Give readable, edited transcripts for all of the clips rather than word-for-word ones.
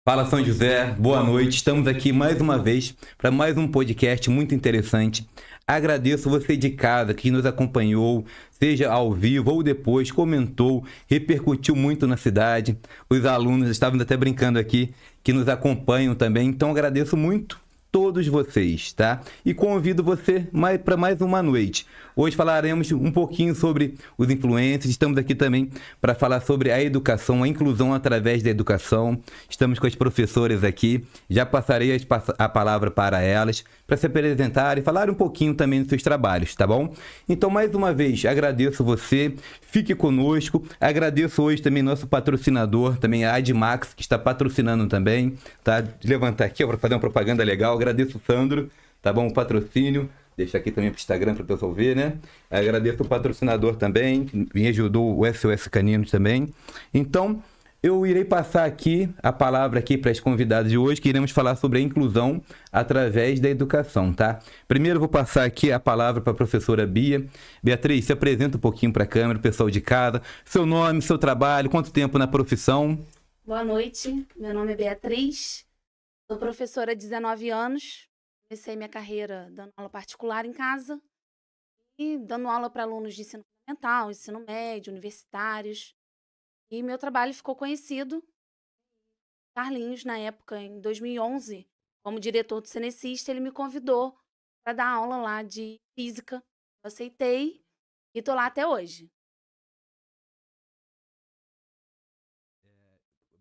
Fala São José, boa noite. Estamos aqui mais uma vez para mais um podcast muito interessante. Agradeço você de casa que nos acompanhou, seja ao vivo ou depois, comentou, repercutiu muito na cidade. Os alunos estavam até brincando aqui que nos acompanham também, então agradeço muito todos vocês, tá? E convido você para mais uma noite. Hoje falaremos um pouquinho sobre os influencers. Estamos aqui também para falar sobre a educação, a inclusão através da educação. Estamos com as professoras aqui. Já passarei a palavra para elas para se apresentarem e falar um pouquinho também dos seus trabalhos, tá bom? Então, mais uma vez, agradeço você. Fique conosco. Agradeço hoje também nosso patrocinador, também a Admax, que está patrocinando também, tá? Levantar aqui para fazer uma propaganda legal. Agradeço o Sandro, tá bom? O patrocínio. Deixa aqui também para o Instagram para o pessoal ver, né? Agradeço o patrocinador também, que me ajudou, o SOS Caninos também. Então, eu irei passar aqui a palavra aqui para as convidadas de hoje, que iremos falar sobre a inclusão através da educação, tá? Primeiro, eu vou passar aqui a palavra para a professora Bia. Beatriz, se apresenta um pouquinho para a câmera, o pessoal de casa. Seu nome, seu trabalho, quanto tempo na profissão? Boa noite, meu nome é Beatriz, sou professora há 19 anos, comecei minha carreira dando aula particular em casa e dando aula para alunos de ensino fundamental, ensino médio, universitários. E meu trabalho ficou conhecido. Carlinhos, na época, em 2011, como diretor do Cenecista, ele me convidou para dar aula lá de física. Eu aceitei e estou lá até hoje. A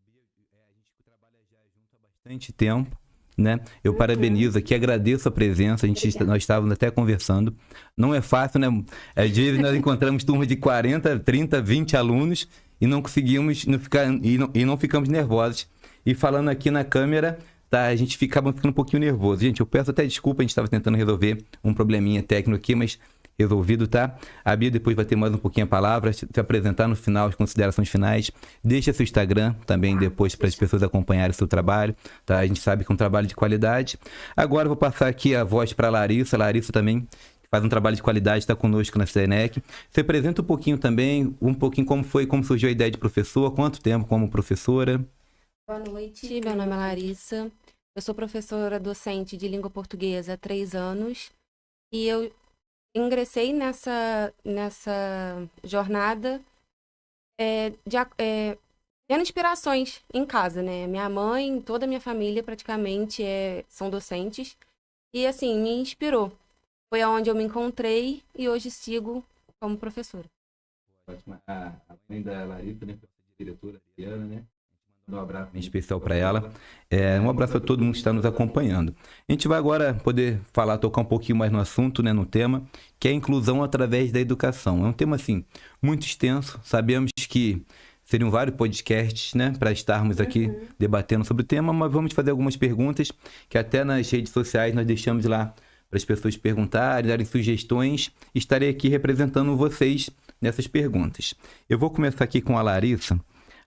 gente trabalha já junto há bastante tempo, né? Eu parabenizo aqui, agradeço a presença. Nós estávamos até conversando. Não é fácil, né? Às vezes nós encontramos turmas de 40, 30, 20 alunos e não conseguimos não ficamos nervosos. E falando aqui na câmera, tá? A gente ficava ficando um pouquinho nervoso. Gente, eu peço até desculpa, a gente estava tentando resolver um probleminha técnico aqui, mas resolvido, tá? A Bia depois vai ter mais um pouquinho a palavra, se apresentar no final, as considerações finais. Deixa seu Instagram também depois para as pessoas acompanharem o seu trabalho, tá? A gente sabe que é um trabalho de qualidade. Agora eu vou passar aqui a voz para a Larissa. Larissa também faz um trabalho de qualidade, está conosco na CENEC. Você apresenta um pouquinho também, um pouquinho como surgiu a ideia de professor, quanto tempo como professora? Boa noite, meu nome é Larissa. Eu sou professora docente de língua portuguesa há 3 anos e eu ingressei nessa jornada tendo inspirações em casa, né? Minha mãe, toda a minha família praticamente são docentes e, assim, me inspirou. Foi aonde eu me encontrei e hoje sigo como professora. Ótimo. A mãe da Larissa, né? Diretora, Adriana, né? Um abraço em especial para ela. Um abraço a todo mundo que está nos acompanhando. A gente vai agora poder tocar um pouquinho mais no assunto, né, no tema, que é a inclusão através da educação. É um tema, assim, muito extenso. Sabemos que seriam vários podcasts, né, para estarmos aqui debatendo sobre o tema, mas vamos fazer algumas perguntas que até nas redes sociais nós deixamos lá para as pessoas perguntarem, darem sugestões. Estarei aqui representando vocês nessas perguntas. Eu vou começar aqui com a Larissa.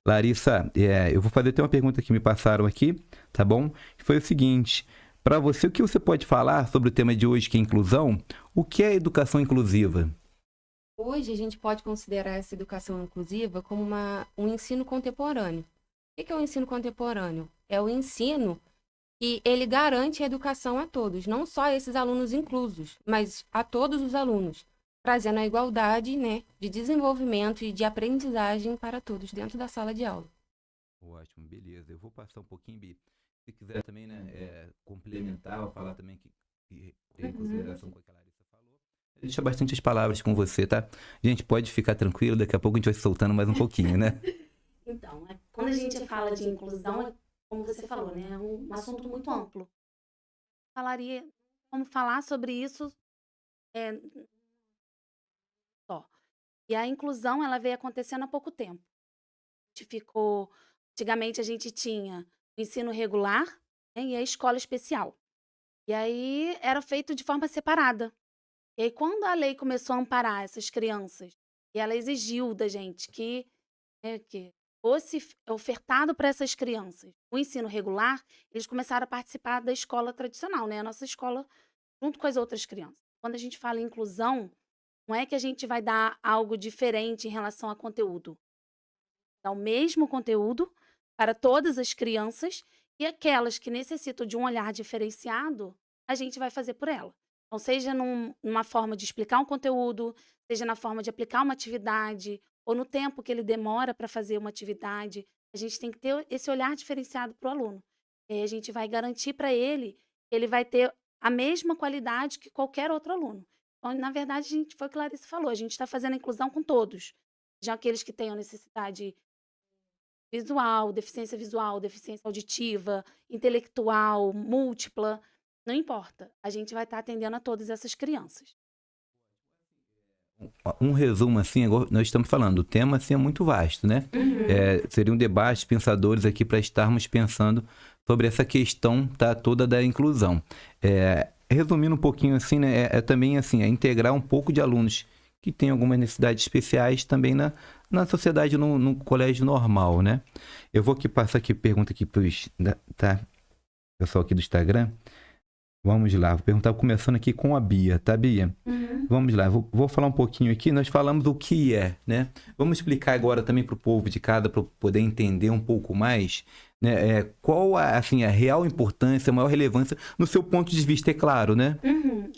Larissa, eu vou fazer até uma pergunta que me passaram aqui, tá bom? Foi o seguinte, para você, o que você pode falar sobre o tema de hoje, que é inclusão? O que é educação inclusiva? Hoje a gente pode considerar essa educação inclusiva como um ensino contemporâneo. O que é o ensino contemporâneo? É o ensino que ele garante a educação a todos, não só a esses alunos inclusos, mas a todos os alunos, trazendo a igualdade, né, de desenvolvimento e de aprendizagem para todos dentro da sala de aula. Ótimo, beleza. Eu vou passar um pouquinho, Bi. Se quiser também, né, complementar, falar também que tem consideração com o que a Larissa falou. Deixa bastante as palavras com você, tá? Gente, pode ficar tranquilo, daqui a pouco a gente vai se soltando mais um pouquinho, né? Então, quando a gente fala de inclusão, como você falou, né, é um assunto muito amplo. Vamos falar sobre isso só. E a inclusão, ela veio acontecendo há pouco tempo. Antigamente a gente tinha o ensino regular, né, e a escola especial. E aí era feito de forma separada. E aí quando a lei começou a amparar essas crianças, e ela exigiu da gente que fosse ofertado para essas crianças o ensino regular, eles começaram a participar da escola tradicional, né? A nossa escola, junto com as outras crianças. Quando a gente fala em inclusão, não é que a gente vai dar algo diferente em relação a conteúdo. Dá o mesmo conteúdo para todas as crianças E aquelas que necessitam de um olhar diferenciado, a gente vai fazer por ela. Então, seja numa forma de explicar um conteúdo, seja na forma de aplicar uma atividade, ou no tempo que ele demora para fazer uma atividade, a gente tem que ter esse olhar diferenciado para o aluno. E aí a gente vai garantir para ele que ele vai ter a mesma qualidade que qualquer outro aluno. Então, na verdade, foi o que a Larissa falou, a gente está fazendo a inclusão com todos. Já aqueles que tenham necessidade visual, deficiência auditiva, intelectual, múltipla, não importa. A gente vai estar atendendo a todas essas crianças. Um resumo, assim, igual nós estamos falando, o tema assim, é muito vasto, né? Seria um debate, pensadores aqui para estarmos pensando sobre essa questão toda da inclusão. Resumindo um pouquinho assim, né? Também assim, integrar um pouco de alunos que têm algumas necessidades especiais também na sociedade, no colégio normal, né? Eu vou passar aqui pergunta aqui para os pessoal aqui do Instagram. Vamos lá, vou perguntar, começando aqui com a Bia, tá, Bia? Vamos lá, vou falar um pouquinho aqui, nós falamos o que é, né? Vamos explicar agora também para o povo de casa, para poder entender um pouco mais, né? Qual a real importância, a maior relevância, no seu ponto de vista, é claro, né?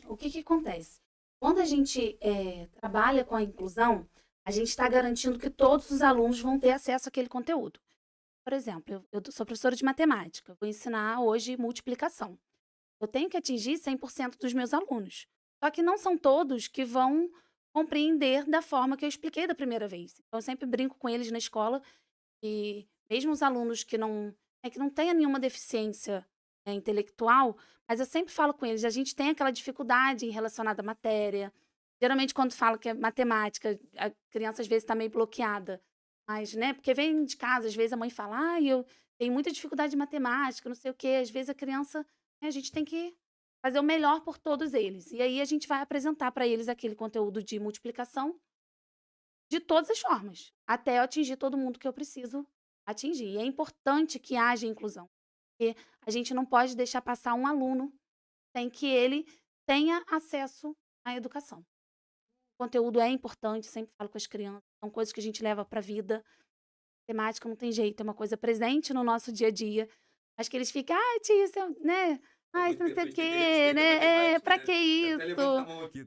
O que acontece? Quando a gente trabalha com a inclusão, a gente está garantindo que todos os alunos vão ter acesso àquele conteúdo. Por exemplo, eu sou professora de matemática, vou ensinar hoje multiplicação. Eu tenho que atingir 100% dos meus alunos. Só que não são todos que vão compreender da forma que eu expliquei da primeira vez. Então, eu sempre brinco com eles na escola e mesmo os alunos que não tenham nenhuma deficiência intelectual, mas eu sempre falo com eles, a gente tem aquela dificuldade relacionada à matéria. Geralmente, quando fala que é matemática, a criança às vezes está meio bloqueada. Mas, né, porque vem de casa, às vezes a mãe fala, eu tenho muita dificuldade de matemática, não sei o quê. Às vezes a criança... A gente tem que fazer o melhor por todos eles. E aí a gente vai apresentar para eles aquele conteúdo de multiplicação de todas as formas, até eu atingir todo mundo que eu preciso atingir. E é importante que haja inclusão, porque a gente não pode deixar passar um aluno sem que ele tenha acesso à educação. O conteúdo é importante, sempre falo com as crianças, são coisas que a gente leva para a vida. Temática não tem jeito, é uma coisa presente no nosso dia a dia. Acho que eles ficam, tia, isso, né? Isso não sei o quê, né? Pra que isso?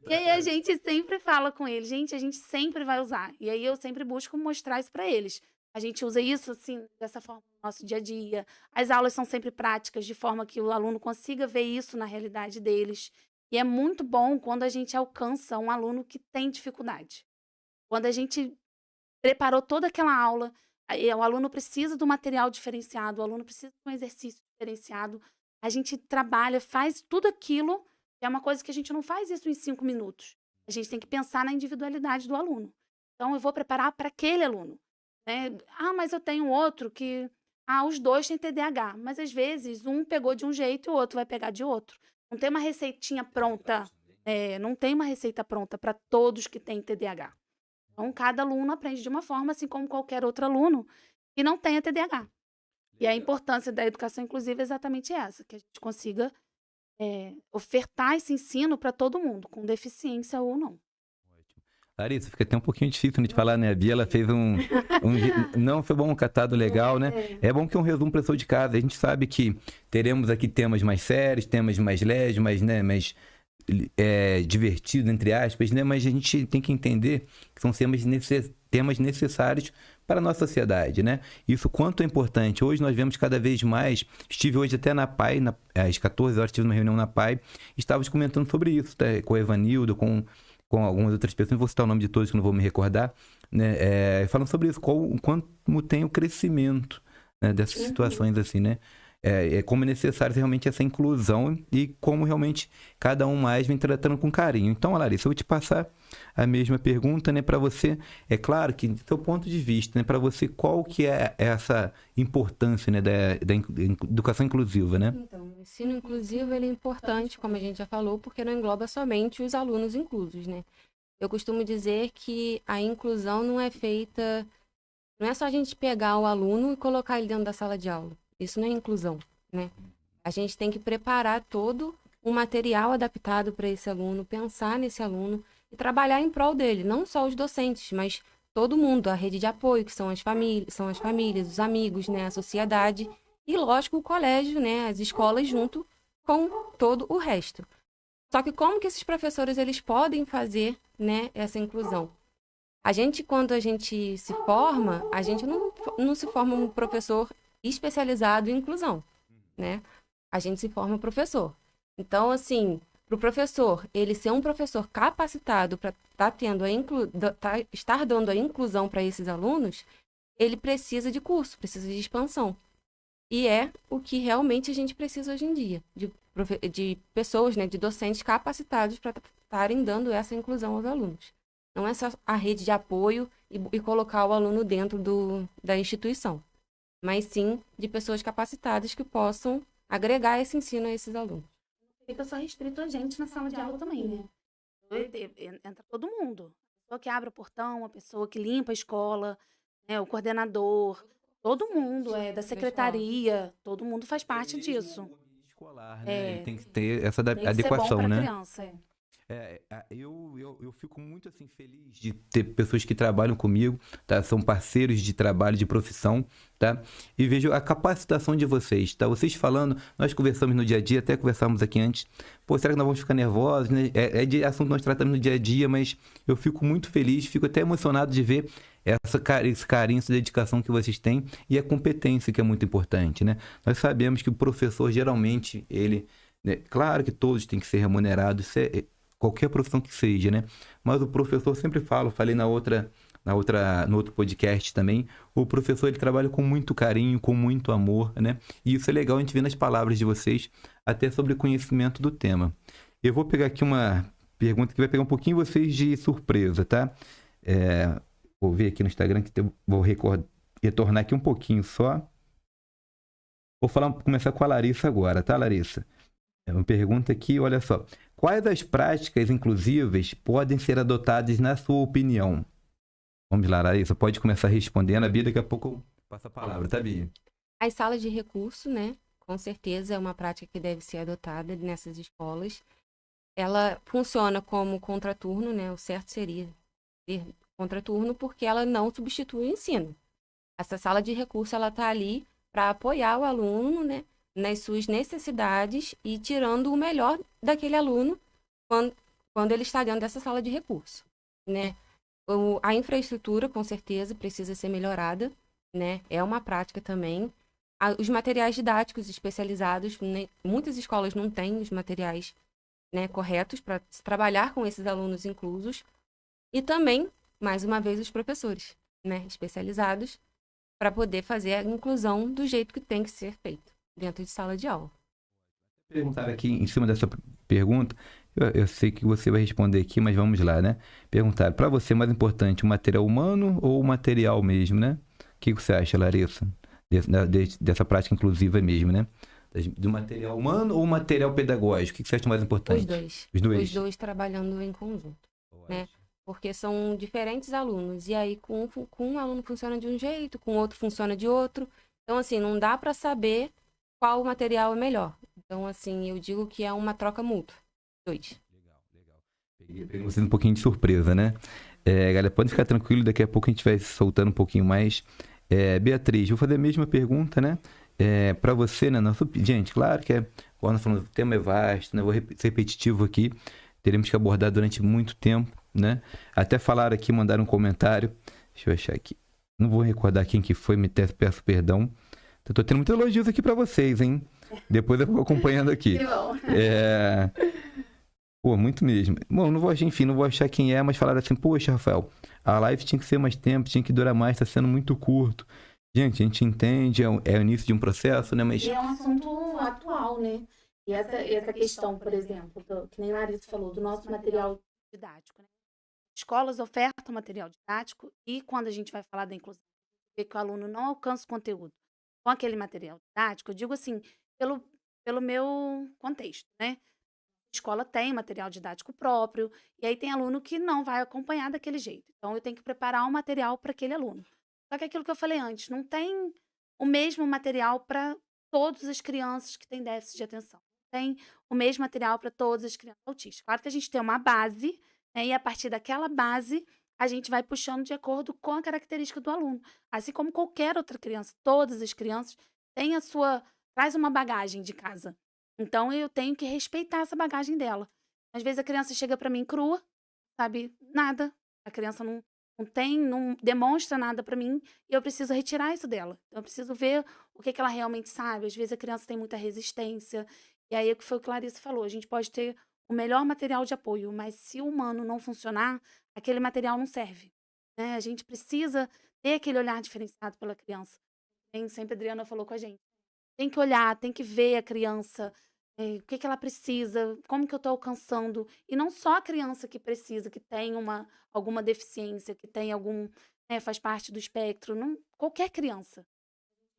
E aí a gente sempre fala com eles, gente, a gente sempre vai usar. E aí eu sempre busco mostrar isso pra eles. A gente usa isso, assim, dessa forma no nosso dia a dia. As aulas são sempre práticas, de forma que o aluno consiga ver isso na realidade deles. E é muito bom quando a gente alcança um aluno que tem dificuldade. Quando a gente preparou toda aquela aula, o aluno precisa do material diferenciado, o aluno precisa de um exercício diferenciado. A gente trabalha, faz tudo aquilo, que é uma coisa que a gente não faz isso em 5 minutos. A gente tem que pensar na individualidade do aluno. Então, eu vou preparar para aquele aluno, né? Mas eu tenho outro que... os dois têm TDAH. Mas, às vezes, um pegou de um jeito e o outro vai pegar de outro. Não tem uma receitinha pronta. Não tem uma receita pronta para todos que têm TDAH. Então, cada aluno aprende de uma forma, assim como qualquer outro aluno que não tenha TDAH. E a importância da educação inclusiva é exatamente essa, que a gente consiga ofertar esse ensino para todo mundo, com deficiência ou não. Larissa, fica até um pouquinho difícil de falar, né? A Bia, ela fez não, foi bom, um catado legal, né? É bom que é um resumo para pessoa de casa. A gente sabe que teremos aqui temas mais sérios, temas mais leves, mais divertido, entre aspas, né? Mas a gente tem que entender que são temas necessários para a nossa sociedade, né? Isso quanto é importante. Hoje nós vemos cada vez mais, estive hoje até na PAI, às 14 horas estive numa reunião na PAI, estávamos comentando sobre isso, tá? Com o Evanildo, com algumas outras pessoas, não vou citar o nome de todos que não vou me recordar, né? Falando sobre isso, quanto tem o crescimento, né, dessas situações assim, né? Como é necessário realmente essa inclusão e como realmente cada um mais vem tratando com carinho. Então, Larissa, eu vou te passar a mesma pergunta, né, para você. É claro que, do seu ponto de vista, né, para você, qual que é essa importância, né, da educação inclusiva, né? Então, o ensino inclusivo ele é importante, como a gente já falou, porque não engloba somente os alunos inclusos, né? Eu costumo dizer que a inclusão não é feita... Não é só a gente pegar o aluno e colocar ele dentro da sala de aula. Isso não é inclusão, né? A gente tem que preparar todo um material adaptado para esse aluno, pensar nesse aluno e trabalhar em prol dele. Não só os docentes, mas todo mundo, a rede de apoio, que são as famílias, os amigos, né? A sociedade. e, lógico, o colégio, né, as escolas junto com todo o resto. Só que como que esses professores eles podem fazer, né, essa inclusão? Quando a gente se forma, a gente não se forma um professor especializado em inclusão, né? A gente se forma professor. Então, assim, para o professor, ele ser um professor capacitado para estar dando a inclusão para esses alunos, ele precisa de curso, precisa de expansão. E é o que realmente a gente precisa hoje em dia, de pessoas, né, de docentes capacitados para estarem dando essa inclusão aos alunos. Não é só a rede de apoio e colocar o aluno dentro da instituição, mas sim de pessoas capacitadas que possam agregar esse ensino a esses alunos. Fica só restrito a gente na sala de aula também, né? Entra todo mundo. A pessoa que abre o portão, a pessoa que limpa a escola, né, o coordenador, todo mundo, da secretaria, todo mundo faz parte disso. O ambiente escolar, né? Ele É, tem que ter essa tem que ser bom adequação, para né? criança. Eu fico muito assim feliz de ter pessoas que trabalham comigo, tá? São parceiros de trabalho, de profissão, tá? E vejo a capacitação de vocês, tá? Vocês falando, nós conversamos no dia a dia, até conversamos aqui antes. Pô, será que nós vamos ficar nervosos, né? É de assunto que nós tratamos no dia a dia, mas eu fico muito feliz, fico até emocionado de ver esse carinho, essa dedicação que vocês têm e a competência que é muito importante, né? Nós sabemos que o professor, geralmente, ele... né? Claro que todos têm que ser remunerados, qualquer profissão que seja, né? Mas o professor, sempre falei no outro podcast também, o professor ele trabalha com muito carinho, com muito amor, né? E isso é legal a gente ver nas palavras de vocês, até sobre o conhecimento do tema. Eu vou pegar aqui uma pergunta que vai pegar um pouquinho vocês de surpresa, tá? Vou ver aqui no Instagram que vou retornar aqui um pouquinho só. Começar com a Larissa agora, tá, Larissa? É uma pergunta aqui, olha só. Quais as práticas inclusivas podem ser adotadas na sua opinião? Vamos lá, Larissa, pode começar respondendo. A Bia, daqui a pouco eu passo a palavra, tá, Bia? As salas de recurso, né? Com certeza é uma prática que deve ser adotada nessas escolas. Ela funciona como contraturno, né? O certo seria ter contraturno, porque ela não substitui o ensino. Essa sala de recurso, ela está ali para apoiar o aluno, né? Nas suas necessidades e tirando o melhor daquele aluno quando ele está dentro dessa sala de recurso, né? A infraestrutura, com certeza, precisa ser melhorada, né? É uma prática também. Os materiais didáticos especializados, né? Muitas escolas não têm os materiais, né, corretos para trabalhar com esses alunos inclusos. E também, mais uma vez, os professores, né, especializados para poder fazer a inclusão do jeito que tem que ser feito dentro de sala de aula. Perguntar aqui em cima dessa pergunta, eu sei que você vai responder aqui, mas vamos lá, né? Perguntar, para você é mais importante o material humano ou o material mesmo, né? O que você acha, Larissa, dessa prática inclusiva mesmo, né? Do material humano ou o material pedagógico? O que você acha mais importante? Os dois. Os dois? Os dois trabalhando em conjunto, né? Porque são diferentes alunos, e aí com um aluno funciona de um jeito, com o outro funciona de outro. Então, assim, não dá para saber qual material é melhor. Então, assim, eu digo que é uma troca mútua. Dois. Legal. Peguei vocês um pouquinho de surpresa, né? Galera, pode ficar tranquilo, daqui a pouco a gente vai soltando um pouquinho mais. Beatriz, vou fazer a mesma pergunta, né? Para você, né? Gente, claro que quando falando, o tema é vasto, né? Vou ser repetitivo aqui. Teremos que abordar durante muito tempo, né? Até falaram aqui, mandaram um comentário. Deixa eu achar aqui. Não vou recordar quem que foi, peço perdão. Eu tô tendo muitos elogios aqui para vocês, hein? Depois eu vou acompanhando aqui. Que bom. Pô, muito mesmo. Bom, não vou achar quem é, mas falaram assim, poxa, Rafael, a live tinha que ser mais tempo, tinha que durar mais, tá sendo muito curto. Gente, a gente entende, é o início de um processo, né? Mas E é um assunto atual, né? E essa questão, por exemplo, que nem a Larissa falou, do nosso material didático, né? Escolas ofertam material didático e quando a gente vai falar da inclusão, vê que o aluno não alcança o conteúdo com aquele material didático, eu digo assim, pelo meu contexto, né? A escola tem material didático próprio, e aí tem aluno que não vai acompanhar daquele jeito. Então, eu tenho que preparar um material para aquele aluno. Só que aquilo que eu falei antes, não tem o mesmo material para todas as crianças que têm déficit de atenção. Não tem o mesmo material para todas as crianças autistas. Claro que a gente tem uma base, né, e a partir daquela base, a gente vai puxando de acordo com a característica do aluno. Assim como qualquer outra criança, todas as crianças tem a sua traz uma bagagem de casa. Então eu tenho que respeitar essa bagagem dela. Às vezes a criança chega para mim crua, sabe nada. A criança não demonstra nada para mim e eu preciso retirar isso dela. Então eu preciso ver o que ela realmente sabe. Às vezes a criança tem muita resistência. E aí o que foi o que Clarice falou, a gente pode ter o melhor material de apoio, mas se o humano não funcionar, aquele material não serve, né? A gente precisa ter aquele olhar diferenciado pela criança. Nem sempre a Adriana falou com a gente. Tem que olhar, tem que ver a criança, o que ela precisa, como que eu estou alcançando. E não só a criança que precisa, que tem alguma deficiência, que tem algum, né, faz parte do espectro. Não, qualquer criança.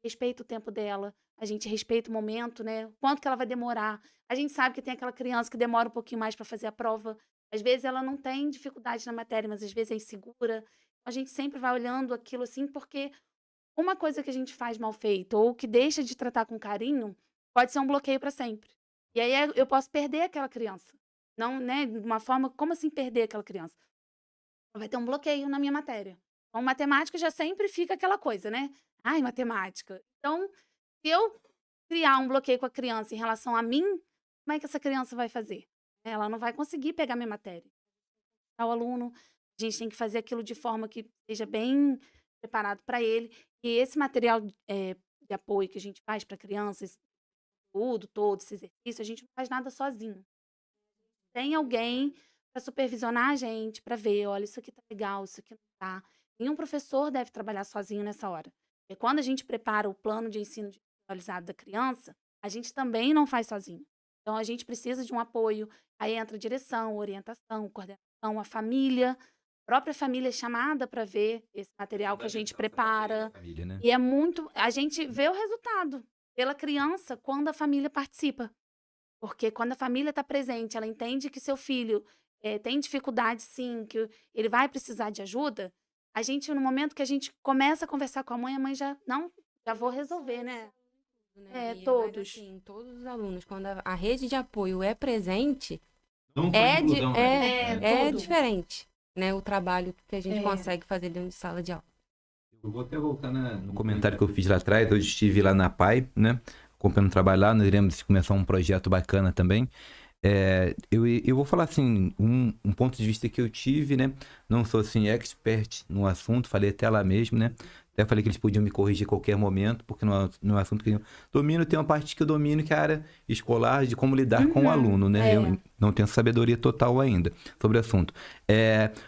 Respeita o tempo dela, a gente respeita o momento, né? Quanto que ela vai demorar. A gente sabe que tem aquela criança que demora um pouquinho mais para fazer a prova. Às vezes ela não tem dificuldade na matéria, mas às vezes é insegura. A gente sempre vai olhando aquilo assim, porque uma coisa que a gente faz mal feito ou que deixa de tratar com carinho, pode ser um bloqueio para sempre. E aí eu posso perder aquela criança. Não, né, de uma forma, como assim perder aquela criança? Vai ter um bloqueio na minha matéria. Então, matemática já sempre fica aquela coisa, né? Ai, matemática. Então, se eu criar um bloqueio com a criança em relação a mim, como é que essa criança vai fazer? Ela não vai conseguir pegar minha matéria. O aluno, a gente tem que fazer aquilo de forma que seja bem preparado para ele. E esse material de apoio que a gente faz para crianças, tudo, todo esse exercício, a gente não faz nada sozinho. Tem alguém para supervisionar a gente, para ver, olha, isso aqui tá legal, isso aqui não tá. Nenhum professor deve trabalhar sozinho nessa hora. E quando a gente prepara o plano de ensino individualizado da criança, a gente também não faz sozinho. Então a gente precisa de um apoio, aí entra direção, orientação, coordenação, a família, a própria família é chamada para ver esse material que a gente prepara. Família, né? E é muito, a gente vê o resultado pela criança quando a família participa. Porque quando a família está presente, ela entende que seu filho tem dificuldade, sim, que ele vai precisar de ajuda. A gente, no momento que a gente começa a conversar com a mãe já, não, já vou resolver, né? Né? E Todos. assim, todos os alunos, quando a rede de apoio é presente, Não foi inclusão, né? é tudo. diferente, né? O trabalho que a gente consegue fazer dentro de sala de aula. Eu vou até voltar no comentário que eu fiz lá atrás. Hoje estive lá na PAI, né? Acompanhando o trabalho lá. Nós iremos começar um projeto bacana também. Eu vou falar assim, um ponto de vista que eu tive, né? Não sou assim expert no assunto, falei até lá mesmo, né? Até falei que eles podiam me corrigir a qualquer momento, porque não é um assunto que eu domino, tem uma parte que eu domino, que é a área escolar, de como lidar com o aluno, né? Eu não tenho sabedoria total ainda sobre o assunto.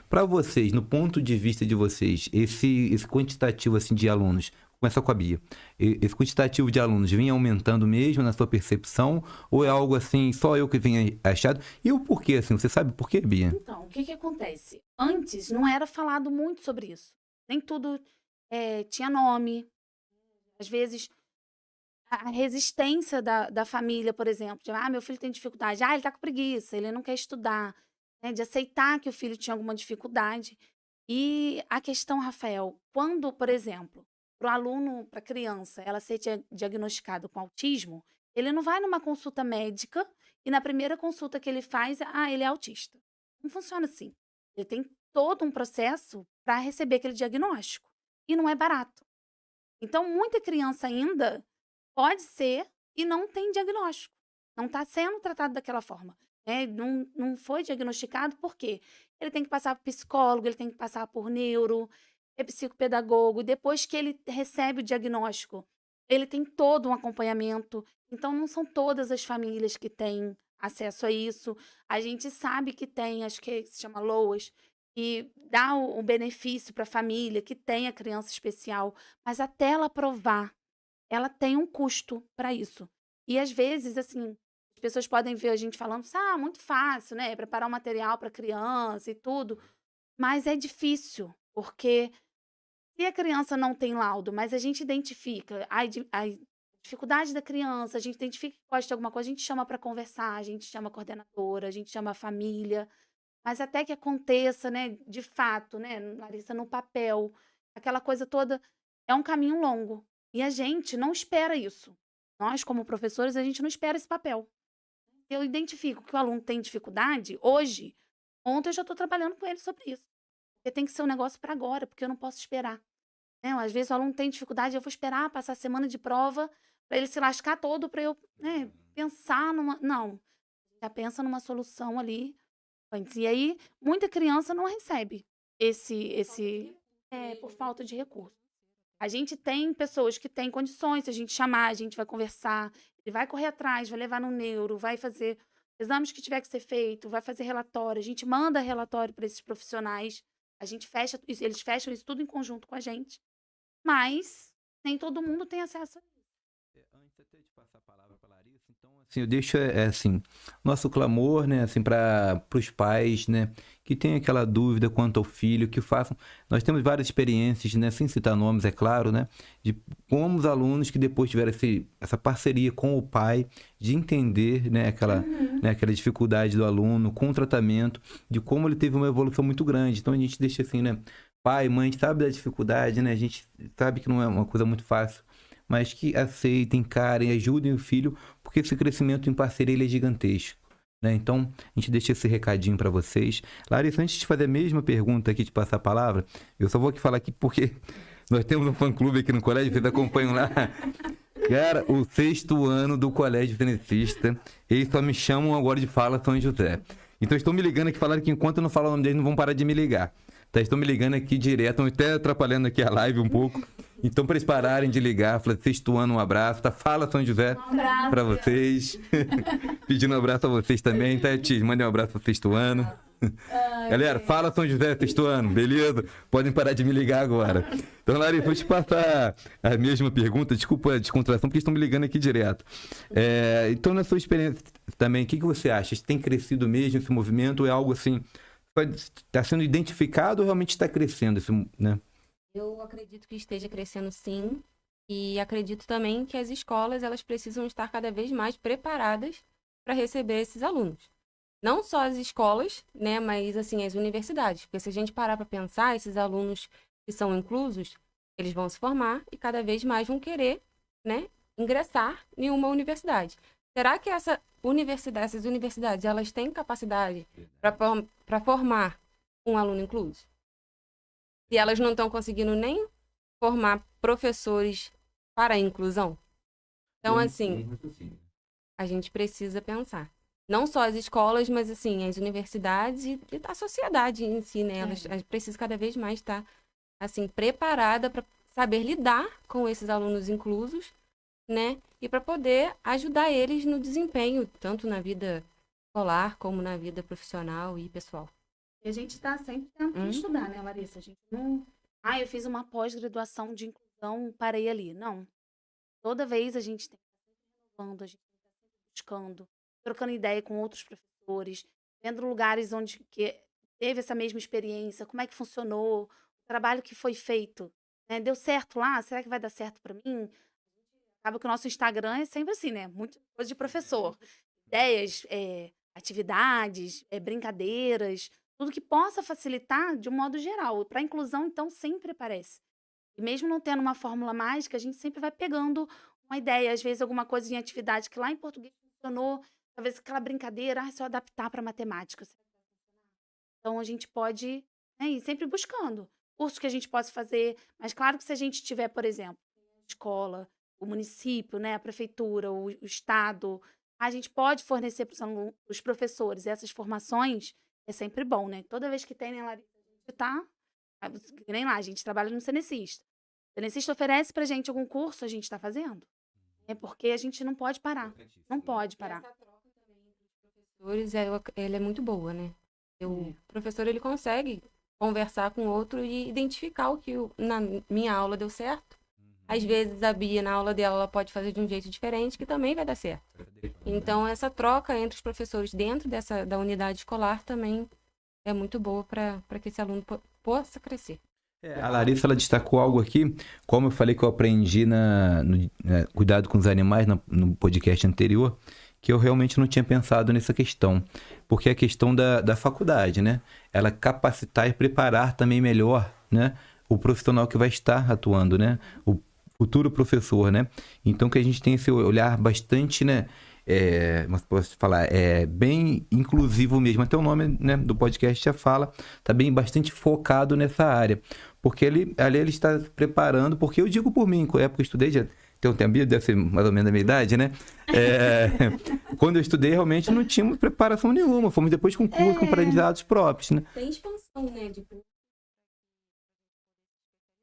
Para vocês, no ponto de vista de vocês, esse quantitativo assim, de alunos, começar com a Bia. Esse quantitativo de alunos vinha aumentando mesmo na sua percepção? Ou é algo assim, só eu que vinha achado? E o porquê, assim? Você sabe por quê, Bia? Então, o que que acontece? Antes não era falado muito sobre isso. Nem tudo tinha nome. Às vezes, a resistência da família, por exemplo, de, meu filho tem dificuldade, ele tá com preguiça, ele não quer estudar, né? De aceitar que o filho tinha alguma dificuldade. E a questão, Rafael, quando, por exemplo, para o aluno, para a criança, ela ser diagnosticada com autismo, ele não vai numa consulta médica e na primeira consulta que ele faz, ele é autista. Não funciona assim. Ele tem todo um processo para receber aquele diagnóstico. E não é barato. Então, muita criança ainda pode ser e não tem diagnóstico. Não está sendo tratado daquela forma. Né? Não foi diagnosticado por quê? Ele tem que passar por psicólogo, ele tem que passar por neuro, psicopedagogo. Depois que ele recebe o diagnóstico, ele tem todo um acompanhamento. Então, não são todas as famílias que têm acesso a isso. A gente sabe que tem, acho que se chama LOAS, que dá o benefício para a família, que tem a criança especial. Mas até ela aprovar, ela tem um custo para isso. E às vezes, assim, as pessoas podem ver a gente falando, muito fácil, né? Preparar um material para criança e tudo. Mas é difícil, porque se a criança não tem laudo, mas a gente identifica a dificuldade da criança, a gente identifica que pode ter alguma coisa, a gente chama para conversar, a gente chama a coordenadora, a gente chama a família. Mas até que aconteça, né, de fato, né, Larissa, no papel, aquela coisa toda, é um caminho longo. E a gente não espera isso. Nós, como professores, a gente não espera esse papel. Eu identifico que o aluno tem dificuldade hoje, ontem eu já estou trabalhando com ele sobre isso. Porque tem que ser um negócio para agora, porque eu não posso esperar. Né? Às vezes o aluno tem dificuldade, eu vou esperar passar a semana de prova para ele se lascar todo, para eu, né, pensar numa... Não, já pensa numa solução ali antes. E aí, muita criança não recebe por falta de recurso. A gente tem pessoas que têm condições, se a gente chamar, a gente vai conversar, ele vai correr atrás, vai levar no neuro, vai fazer exames que tiver que ser feito, vai fazer relatório, a gente manda relatório para esses profissionais, a gente fecha, eles fecham isso tudo em conjunto com a gente, mas nem todo mundo tem acesso a isso. Antes até de passar a palavra para a Larissa, então, assim, eu deixo, assim, nosso clamor, né, assim, para os pais, né, que tem aquela dúvida quanto ao filho, que façam... Nós temos várias experiências, né, sem citar nomes, é claro, né, de como os alunos que depois tiveram essa parceria com o pai, de entender, né, aquela dificuldade do aluno, com o tratamento, de como ele teve uma evolução muito grande. Então, a gente deixa assim, né, pai, mãe, sabe da dificuldade, né, a gente sabe que não é uma coisa muito fácil, mas que aceitem, encarem, ajudem o filho, porque esse crescimento em parceria ele é gigantesco, né? Então, a gente deixa esse recadinho para vocês. Larissa, antes de fazer a mesma pergunta aqui, de passar a palavra, eu só vou aqui falar aqui porque nós temos um fã-clube aqui no colégio, vocês acompanham lá. Cara, o 6º ano do Colégio Tenecista, eles só me chamam agora de Fala São José. Então, estão me ligando aqui, falaram que enquanto eu não falar o nome deles, não vão parar de me ligar. Tá, estão me ligando aqui direto, estão até atrapalhando aqui a live um pouco. Então, para eles pararem de ligar, falei, 6º ano, um abraço, tá? Fala São José para vocês. Pedindo um abraço a vocês também, tá, Tia? Mandem um abraço pro 6º ano. Galera, fala São José, 6º ano, beleza? Podem parar de me ligar agora. Então, Larissa, vou te passar a mesma pergunta, desculpa a descontração, porque estão me ligando aqui direto. Então, na sua experiência também, o que você acha? Tem crescido mesmo esse movimento? Ou é algo assim, está sendo identificado ou realmente está crescendo, né? Eu acredito que esteja crescendo sim, e acredito também que as escolas elas precisam estar cada vez mais preparadas para receber esses alunos. Não só as escolas, né, mas assim, as universidades. Porque se a gente parar para pensar, esses alunos que são inclusos, eles vão se formar e cada vez mais vão querer, né, ingressar em uma universidade. Será que essas universidades, elas têm capacidade para formar um aluno incluso? Se elas não estão conseguindo nem formar professores para a inclusão? Então, assim, a gente precisa pensar. Não só as escolas, mas, assim, as universidades e a sociedade em si, né? A gente precisa cada vez mais estar, assim, preparada para saber lidar com esses alunos inclusos, né? E para poder ajudar eles no desempenho, tanto na vida escolar como na vida profissional e pessoal. E a gente está sempre tentando estudar, né, Larissa? A gente não... eu fiz uma pós-graduação de inclusão, parei ali. Não. Toda vez a gente tem que estar sempre renovando, a gente tem que estar sempre buscando, trocando ideia com outros professores, vendo lugares onde que teve essa mesma experiência, como é que funcionou, o trabalho que foi feito, né? Deu certo lá? Será que vai dar certo para mim? Acaba que o nosso Instagram é sempre assim, né? Muita coisa de professor. Ideias, atividades, brincadeiras, tudo que possa facilitar de um modo geral. Para a inclusão, então, sempre aparece. E mesmo não tendo uma fórmula mágica, a gente sempre vai pegando uma ideia, às vezes alguma coisa em atividade que lá em português funcionou, talvez aquela brincadeira, se eu adaptar para matemática. Então, a gente pode, né, ir sempre buscando cursos que a gente possa fazer. Mas claro que se a gente tiver, por exemplo, a escola, o município, né, a prefeitura, o estado, a gente pode fornecer para os professores essas formações. É sempre bom, né? Toda vez que tem, né, Larissa, a gente tá... Nem lá, a gente trabalha no Tenecista. O Tenecista oferece pra gente algum curso, a gente tá fazendo. É porque a gente não pode parar. Não pode parar. Essa troca também entre os professores, ela é muito boa, né? O professor, ele consegue conversar com o outro e identificar o que na minha aula deu certo. Às vezes, a Bia, na aula dela, ela pode fazer de um jeito diferente, que também vai dar certo. Então, essa troca entre os professores dentro da unidade escolar também é muito boa para que esse aluno possa crescer. A Larissa, ela destacou algo aqui, como eu falei que eu aprendi no Cuidado com os Animais, no podcast anterior, que eu realmente não tinha pensado nessa questão. Porque é a questão da faculdade, né? Ela capacitar e preparar também melhor, né, o profissional que vai estar atuando, né? O futuro professor, né? Então, que a gente tem esse olhar bastante, né? Mas posso falar, bem inclusivo mesmo. Até o nome, né, do podcast já fala, tá bem bastante focado nessa área. Porque ali ele está se preparando, porque eu digo por mim, na época eu estudei, já tem um tempo, deve ser mais ou menos da minha idade, né? Quando eu estudei, realmente não tínhamos preparação nenhuma. Fomos depois com curso, com aprendizados próprios, né? Tem expansão, né, de curso.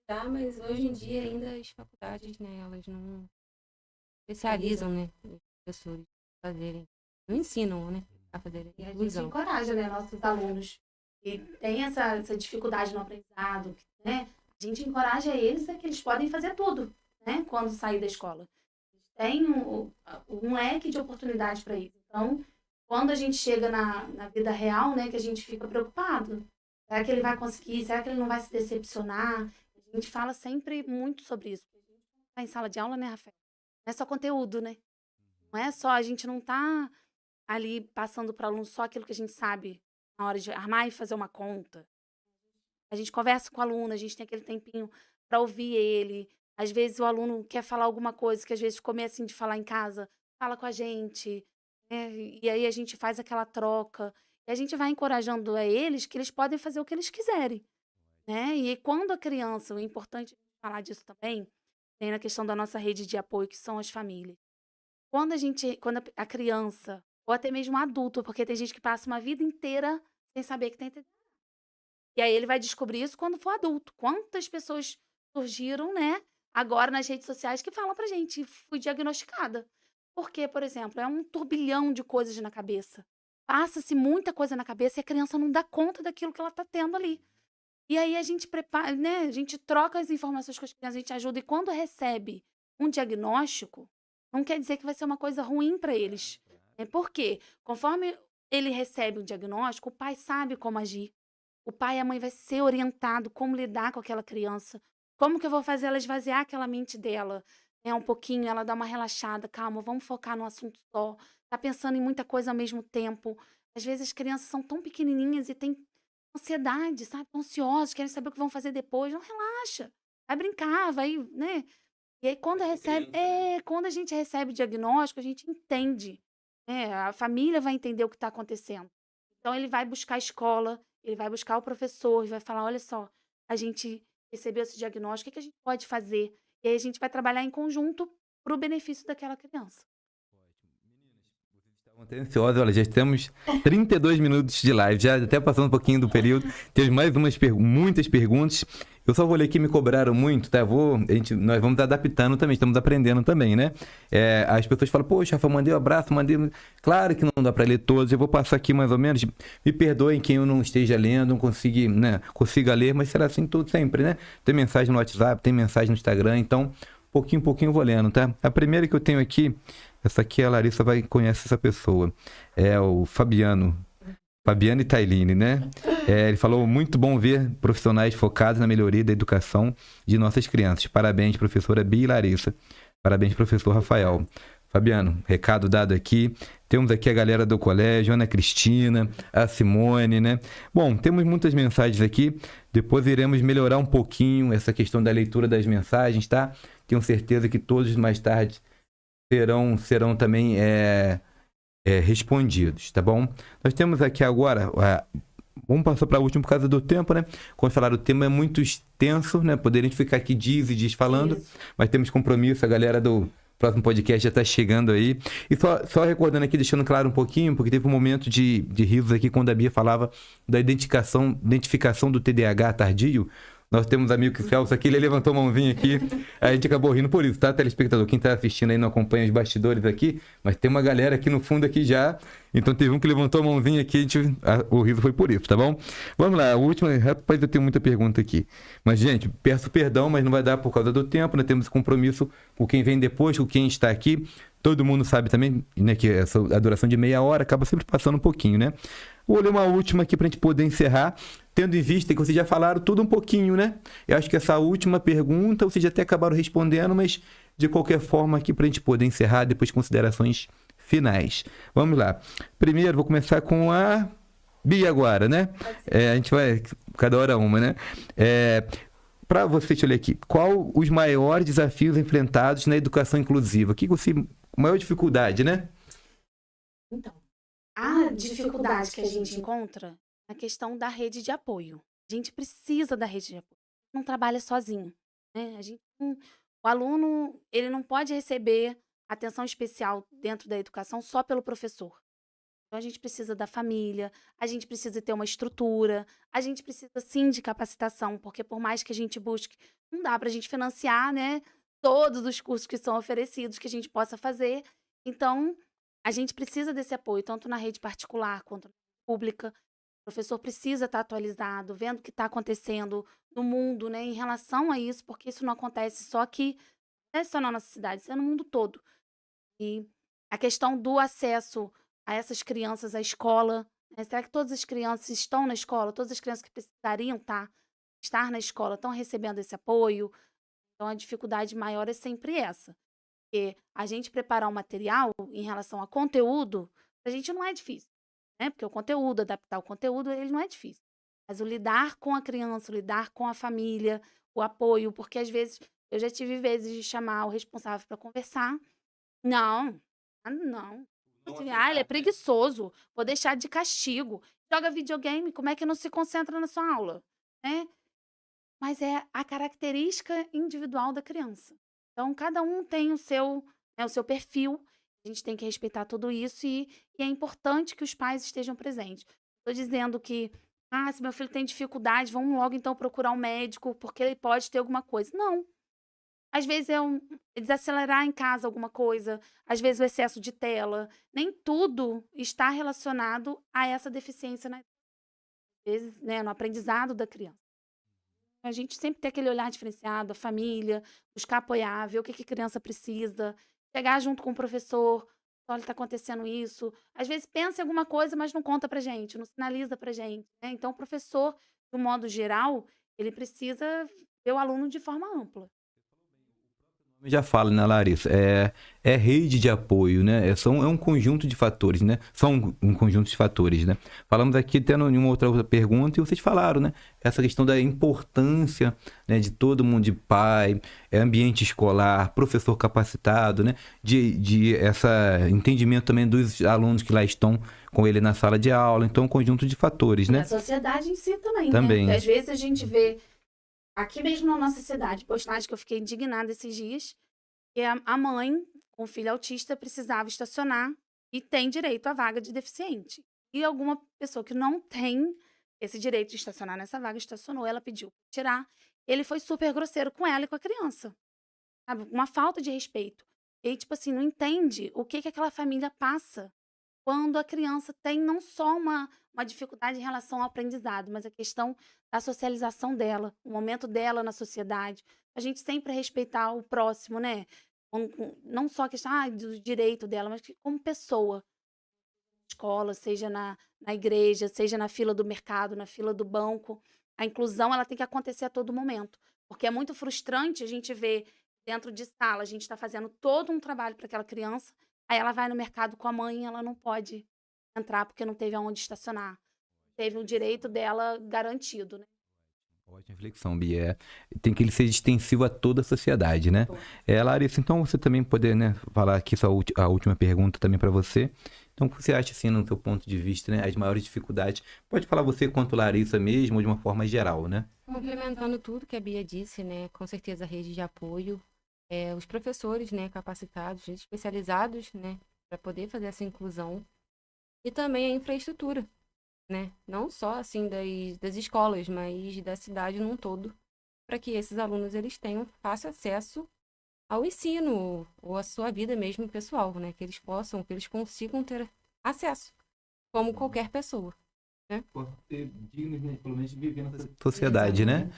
Tá, mas hoje em dia ainda as faculdades, né, elas não especializam, né, os professores a fazerem, não ensinam, né, a fazerem E a gente inclusão. encoraja, né, nossos alunos que têm essa dificuldade no aprendizado, né? A gente encoraja eles a que eles podem fazer tudo, né? Quando sair da escola. Tem um leque de oportunidades para isso. Então, quando a gente chega na vida real, né, que a gente fica preocupado. Será que ele vai conseguir? Será que ele não vai se decepcionar? A gente fala sempre muito sobre isso. A gente está em sala de aula, né, Rafael? Não é só conteúdo, né? Não é só, a gente não tá ali passando para o aluno só aquilo que a gente sabe na hora de armar e fazer uma conta. A gente conversa com o aluno, a gente tem aquele tempinho para ouvir ele. Às vezes o aluno quer falar alguma coisa que às vezes ficou meio assim de falar em casa, fala com a gente, né? E aí a gente faz aquela troca. E a gente vai encorajando a eles que eles podem fazer o que eles quiserem, né? E quando a criança, o importante falar disso também, tem na questão da nossa rede de apoio, que são as famílias. Quando a criança, ou até mesmo o adulto, porque tem gente que passa uma vida inteira sem saber que tem TDAH. E aí ele vai descobrir isso quando for adulto. Quantas pessoas surgiram, né, agora nas redes sociais que falam pra gente, fui diagnosticada. Porque, por exemplo, é um turbilhão de coisas na cabeça. Passa-se muita coisa na cabeça e a criança não dá conta daquilo que ela tá tendo ali. E aí a gente prepara, né, a gente troca as informações com as crianças, a gente ajuda. E quando recebe um diagnóstico, não quer dizer que vai ser uma coisa ruim para eles. Por quê? Conforme ele recebe um diagnóstico, o pai sabe como agir. O pai e a mãe vai ser orientado como lidar com aquela criança. Como que eu vou fazer ela esvaziar aquela mente dela, né, um pouquinho, ela dar uma relaxada, calma, vamos focar num assunto só. Tá pensando em muita coisa ao mesmo tempo. Às vezes as crianças são tão pequenininhas e têm ansiedade, sabe? Tão ansiosas, querem saber o que vão fazer depois. Não relaxa. Vai brincar, vai, né? E aí quando a gente recebe o diagnóstico, a gente entende, né? A família vai entender o que está acontecendo. Então ele vai buscar a escola, ele vai buscar o professor e vai falar, olha só, a gente recebeu esse diagnóstico, o que a gente pode fazer? E aí a gente vai trabalhar em conjunto para o benefício daquela criança. Estavam até ansiosos, olha, já temos 32 minutos de live, já até passando um pouquinho do período. Temos mais muitas perguntas. Eu só vou ler que me cobraram muito, tá? Nós vamos adaptando também, estamos aprendendo também, né? As pessoas falam, poxa, Rafa, mandei um abraço, mandei. Claro que não dá para ler todos, eu vou passar aqui mais ou menos. Me perdoem quem eu não esteja lendo, não consiga ler, mas será assim tudo sempre, né? Tem mensagem no WhatsApp, tem mensagem no Instagram, então, pouquinho eu vou lendo, tá? A primeira que eu tenho aqui, essa aqui a Larissa conhece essa pessoa. É o Fabiano e Tailine, né? Ele falou, muito bom ver profissionais focados na melhoria da educação de nossas crianças. Parabéns, professora Bia e Larissa. Parabéns, professor Rafael. Fabiano, recado dado aqui. Temos aqui a galera do colégio, Ana Cristina, a Simone, né? Bom, temos muitas mensagens aqui. Depois iremos melhorar um pouquinho essa questão da leitura das mensagens, tá? Tenho certeza que todos mais tarde serão também respondidos, tá bom? Nós temos aqui agora, vamos passar para o último por causa do tempo, né? Como falaram, o tema é muito extenso, né? Poderíamos ficar aqui dias e dias falando, mas temos compromisso, a galera do próximo podcast já está chegando aí. E só recordando aqui, deixando claro um pouquinho, porque teve um momento de risos aqui quando a Bia falava da identificação do TDAH tardio. Nós temos amigo que Celso aqui, ele levantou a mãozinha aqui, a gente acabou rindo por isso, tá, telespectador? Quem tá assistindo aí não acompanha os bastidores aqui, mas tem uma galera aqui no fundo aqui já, então teve um que levantou a mãozinha aqui, o riso foi por isso, tá bom? Vamos lá, a última, rapaz, eu tenho muita pergunta aqui. Mas, gente, peço perdão, mas não vai dar por causa do tempo, nós temos compromisso com quem vem depois, com quem está aqui. Todo mundo sabe também, né, que a duração de meia hora acaba sempre passando um pouquinho, né? Vou ler uma última aqui para a gente poder encerrar, tendo em vista que vocês já falaram tudo um pouquinho, né? Eu acho que essa última pergunta vocês já até acabaram respondendo, mas de qualquer forma aqui para a gente poder encerrar, depois considerações finais. Vamos lá. Primeiro, vou começar com a Bia agora, né? A gente vai, cada hora uma, né? Para você, deixa eu ler aqui. Qual os maiores desafios enfrentados na educação inclusiva? O que você... maior dificuldade, né? Então, a dificuldade que a gente encontra na questão da rede de apoio. A gente precisa da rede de apoio. Não trabalha sozinho, né? A gente O aluno, ele não pode receber atenção especial dentro da educação só pelo professor. Então, a gente precisa da família, a gente precisa ter uma estrutura, a gente precisa sim de capacitação, porque por mais que a gente busque, não dá para a gente financiar, né, todos os cursos que são oferecidos que a gente possa fazer. Então, a gente precisa desse apoio, tanto na rede particular quanto na pública. O professor precisa estar atualizado, vendo o que está acontecendo no mundo, né, em relação a isso, porque isso não acontece só aqui, não é só na nossa cidade, isso é no mundo todo. E a questão do acesso a essas crianças à escola, né, será que todas as crianças estão na escola? Todas as crianças que precisariam estar na escola estão recebendo esse apoio? Então, a dificuldade maior é sempre essa. Porque a gente preparar um material em relação a conteúdo, a gente não é difícil, né? Porque o conteúdo, adaptar o conteúdo, ele não é difícil. Mas o lidar com a criança, o lidar com a família, o apoio, porque às vezes eu já tive vezes de chamar o responsável para conversar. Não, não. Assim, ele é preguiçoso, vou deixar de castigo. Joga videogame, como é que não se concentra na sua aula, né? Mas é a característica individual da criança. Então, cada um tem o seu perfil, a gente tem que respeitar tudo isso e é importante que os pais estejam presentes. Estou dizendo que, se meu filho tem dificuldade, vamos logo então procurar um médico, porque ele pode ter alguma coisa. Não. Às vezes é desacelerar em casa alguma coisa, às vezes o excesso de tela. Nem tudo está relacionado a essa deficiência, às vezes, né, no aprendizado da criança. A gente sempre tem aquele olhar diferenciado, a família, buscar apoiar, ver o que a criança precisa, chegar junto com o professor, olha, está acontecendo isso. Às vezes pensa em alguma coisa, mas não conta pra gente, não sinaliza pra gente, né? Então, o professor, de um modo geral, ele precisa ver o aluno de forma ampla. Já fala, né, Larissa? É rede de apoio, né? É um conjunto de fatores, né? São um conjunto de fatores, né? Falamos aqui, tendo uma outra pergunta, e vocês falaram, né? Essa questão da importância, né, de todo mundo, de pai, ambiente escolar, professor capacitado, né? De essa entendimento também dos alunos que lá estão com ele na sala de aula. Então, um conjunto de fatores, E né? a sociedade em si também, Também. né? Porque às vezes a gente vê, aqui mesmo na nossa cidade, postagem que eu fiquei indignada esses dias, que a mãe com filho autista precisava estacionar e tem direito à vaga de deficiente. E alguma pessoa que não tem esse direito de estacionar nessa vaga estacionou, ela pediu para tirar. Ele foi super grosseiro com ela e com a criança, sabe? Uma falta de respeito. E, tipo assim, não entende o que aquela família passa quando a criança tem não só uma dificuldade em relação ao aprendizado, mas a questão da socialização dela, o momento dela na sociedade. A gente sempre respeitar o próximo, né? Não só a questão do direito dela, mas como pessoa. Na escola, seja na igreja, seja na fila do mercado, na fila do banco. A inclusão ela tem que acontecer a todo momento. Porque é muito frustrante a gente ver dentro de sala, a gente está fazendo todo um trabalho para aquela criança, aí ela vai no mercado com a mãe e ela não pode entrar porque não teve aonde estacionar. Teve o direito dela garantido, né? Ótima reflexão, Bia. Tem que ele ser extensivo a toda a sociedade, né? Larissa, então você também poder, né, falar aqui a última pergunta também para você. Então, o que você acha, assim, no seu ponto de vista, né, as maiores dificuldades? Pode falar você quanto Larissa mesmo, ou de uma forma geral, né? Complementando tudo que a Bia disse, né? Com certeza a rede de apoio, os professores, né, capacitados, especializados, né, para poder fazer essa inclusão. E também a infraestrutura, né? Não só assim das escolas, mas da cidade num todo, para que esses alunos eles tenham fácil acesso ao ensino ou à sua vida mesmo pessoal, né? Que eles consigam ter acesso, como qualquer pessoa. Ser dignos, né, pelo menos de viver nessa sociedade, né?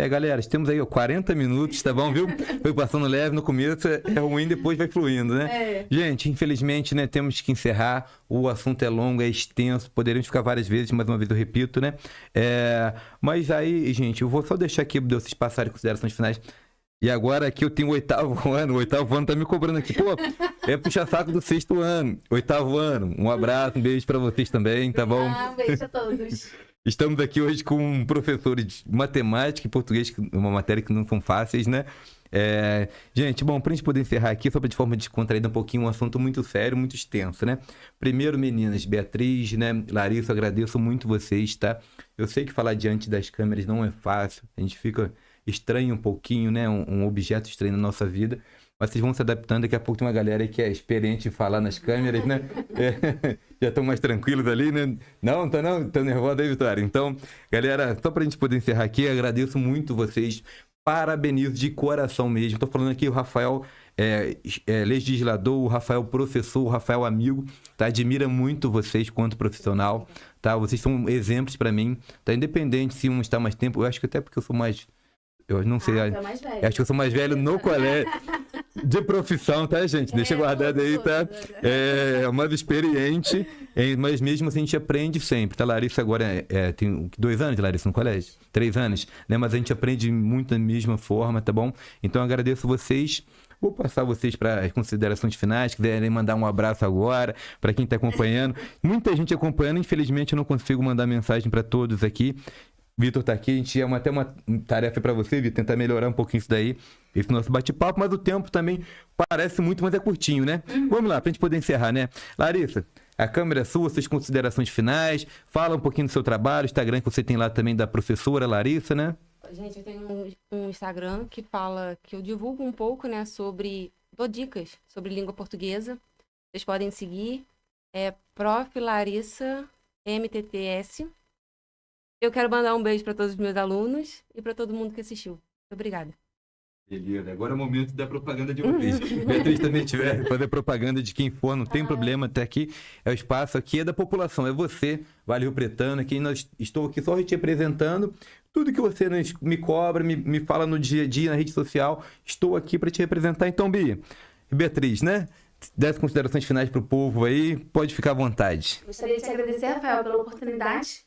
Galera, temos aí 40 minutos, tá bom, viu? Foi passando leve no começo, é ruim, depois vai fluindo, né? Gente, infelizmente, né, temos que encerrar. O assunto é longo, é extenso, poderíamos ficar várias vezes, mais uma vez eu repito, né? Mas aí, gente, eu vou só deixar aqui para vocês passarem considerações finais. E agora aqui eu tenho o 8º ano tá me cobrando aqui. Pô, puxar saco do 6º ano, 8º ano. Um abraço, um beijo pra vocês também, tá bom? Um beijo a todos. Estamos aqui hoje com professores de matemática e português, uma matéria que não são fáceis, né? Gente, bom, pra gente poder encerrar aqui, só de forma descontraída um pouquinho, um assunto muito sério, muito extenso, né? Primeiro, meninas, Beatriz, né? Larissa, agradeço muito vocês, tá? Eu sei que falar diante das câmeras não é fácil, a gente fica estranho um pouquinho, né? Um objeto estranho na nossa vida. Mas vocês vão se adaptando. Daqui a pouco tem uma galera aí que é experiente em falar nas câmeras, né? Já estão mais tranquilos ali, né? Não, tô nervosa aí, Vitória. Então, galera, só pra gente poder encerrar aqui, agradeço muito vocês. Parabenizo de coração mesmo. Tô falando aqui o Rafael legislador, o Rafael professor, o Rafael amigo, tá? Admira muito vocês quanto profissional, tá? Vocês são exemplos para mim, tá? Independente se um está mais tempo, eu acho que até porque eu sou mais... Eu não sei, é mais velho. acho que eu sou mais velho no colégio de profissão, tá, gente? Deixa guardado aí, tá? Mais experiente, mas mesmo assim a gente aprende sempre, tá? Larissa agora tem 2 anos, Larissa, no colégio? 3 anos, né? Mas a gente aprende muito da mesma forma, tá bom? Então eu agradeço vocês. Vou passar vocês para as considerações finais, quiserem mandar um abraço agora, para quem está acompanhando. Muita gente acompanhando, infelizmente eu não consigo mandar mensagem para todos aqui. Vitor tá aqui, a gente tinha até uma tarefa para você, Vitor, tentar melhorar um pouquinho isso daí, esse nosso bate-papo, mas o tempo também parece muito, mas é curtinho, né? Vamos lá, pra gente poder encerrar, né? Larissa, a câmera é sua, suas considerações finais, fala um pouquinho do seu trabalho, o Instagram que você tem lá também da professora Larissa, né? Gente, eu tenho um Instagram que fala, que eu divulgo um pouco, né, dou dicas sobre língua portuguesa. Vocês podem seguir, é Prof. Larissa MTTS. Eu quero mandar um beijo para todos os meus alunos e para todo mundo que assistiu. Muito obrigada. Beleza, agora é o momento da propaganda de vocês. Beatriz também tiver fazer propaganda de quem for, não tem problema, até aqui é o espaço aqui é da população, é você, Vale Rio Pretano, aqui estou aqui só te apresentando. Tudo que você me cobra, me fala no dia a dia, na rede social, estou aqui para te representar. Então, Bia e Beatriz, né? 10 considerações finais para o povo aí, pode ficar à vontade. Gostaria de te agradecer, Rafael, pela oportunidade.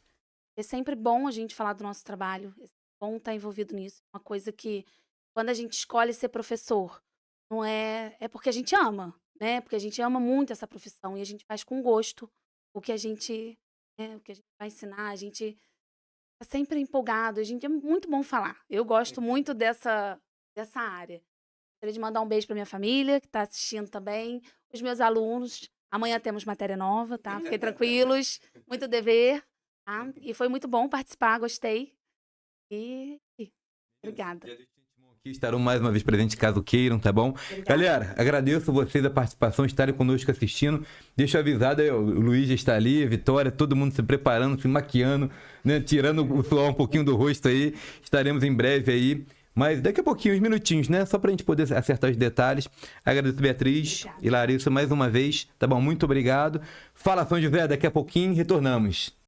É sempre bom a gente falar do nosso trabalho, é bom estar envolvido nisso. Uma coisa que, quando a gente escolhe ser professor, não é porque a gente ama, né? Porque a gente ama muito essa profissão e a gente faz com gosto o que a gente vai ensinar, a gente tá sempre empolgado, a gente é muito bom falar. Eu gosto muito dessa área. Gostaria de mandar um beijo para minha família, que está assistindo também, os meus alunos. Amanhã temos matéria nova, tá? Fiquem tranquilos, muito dever, tá? E foi muito bom participar, gostei. E obrigada. Aqui estarão mais uma vez presentes caso queiram, tá bom? Obrigada. Galera, agradeço vocês a participação, estarem conosco assistindo. Deixa avisado aí, o Luiz já está ali, a Vitória, todo mundo se preparando, se maquiando, né? Tirando o suor um pouquinho do rosto aí. Estaremos em breve aí. Mas daqui a pouquinho, uns minutinhos, né? Só pra gente poder acertar os detalhes. Agradeço, Beatriz e Larissa, mais uma vez. Tá bom? Muito obrigado. Fala, São José, daqui a pouquinho retornamos.